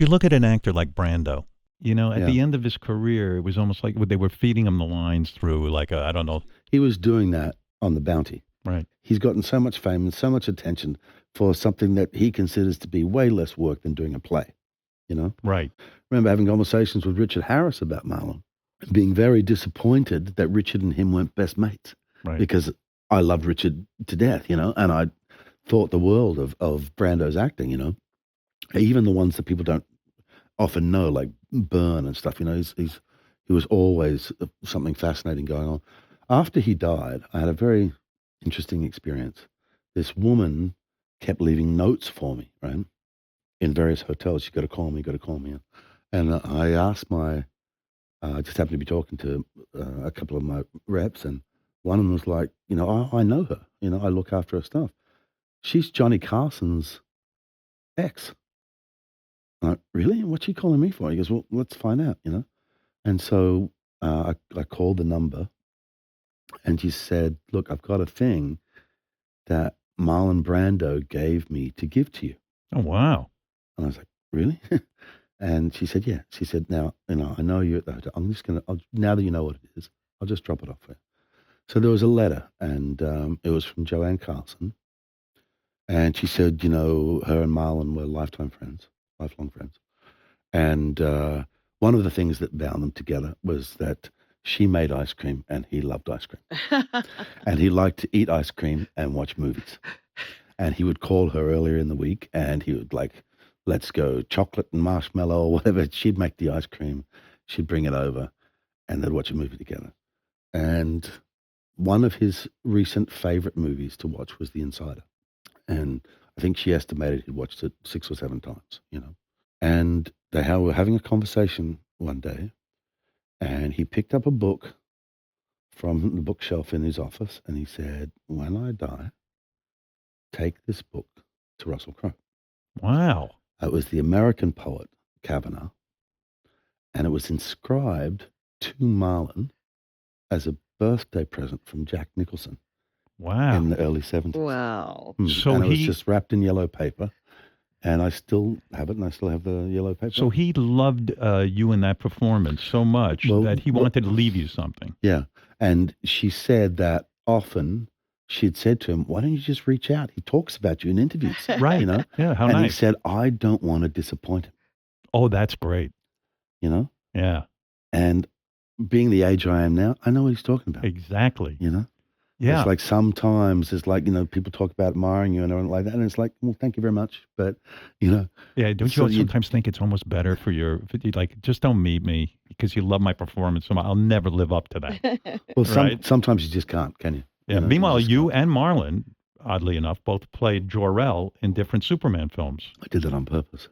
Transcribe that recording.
You look at an actor like Brando. At Yeah. the end of his career, it was almost like they were feeding him the lines through, like, I don't know. He was doing that on The Bounty. Right. He's gotten so much fame and so much attention for something that he considers to be way less work than doing a play, you know? Right. Remember having conversations with Richard Harris about Marlon, being very disappointed that Richard and him weren't best mates. Right. Because I loved Richard to death, and I thought the world of Brando's acting, even the ones that people don't often know, like Byrne and stuff, he was always something fascinating going on. After he died, I had a very interesting experience. This woman kept leaving notes for me, right? In various hotels. You got to call me, got to call me. And I asked I just happened to be talking to a couple of my reps, and one of them was like, I know her. I look after her stuff. She's Johnny Carson's ex. I'm like, really? What's she calling me for? He goes, well, let's find out, And so I called the number, and she said, look, I've got a thing that Marlon Brando gave me to give to you. Oh, wow. And I was like, really? And she said, yeah. She said, now, I know you're at the hotel. I'm just going to, now that you know what it is, I'll just drop it off for you. So there was a letter, and it was from Joanne Carson. And she said, her and Marlon were lifelong friends. And one of the things that bound them together was that she made ice cream and he loved ice cream. And he liked to eat ice cream and watch movies. And he would call her earlier in the week and he would like, let's go chocolate and marshmallow or whatever. She'd make the ice cream. She'd bring it over and they'd watch a movie together. And one of his recent favorite movies to watch was The Insider. And I think she estimated he'd watched it 6 or 7 times, And they were having a conversation one day, and he picked up a book from the bookshelf in his office, and he said, when I die, take this book to Russell Crowe. Wow. It was the American poet, Kavanaugh, and it was inscribed to Marlon as a birthday present from Jack Nicholson. Wow. In the early 70s. Wow. So and it was just wrapped in yellow paper. And I still have it, and I still have the yellow paper. So he loved you in that performance so much that he wanted to leave you something. Yeah. And she said that often she'd said to him, why don't you just reach out? He talks about you in interviews. Right. Yeah, how nice. And he said, I don't want to disappoint him. Oh, that's great. Yeah. And being the age I am now, I know what he's talking about. Exactly. Yeah. It's like sometimes it's like, people talk about admiring you and everything like that. And it's like, well, thank you very much. But, Yeah, don't you sometimes think it's almost better for like, just don't meet me because you love my performance. So I'll never live up to that. Well, sometimes you just can't, can you? Yeah. Meanwhile, you and Marlon, oddly enough, both played Jor-El in different Superman films. I did that on purpose.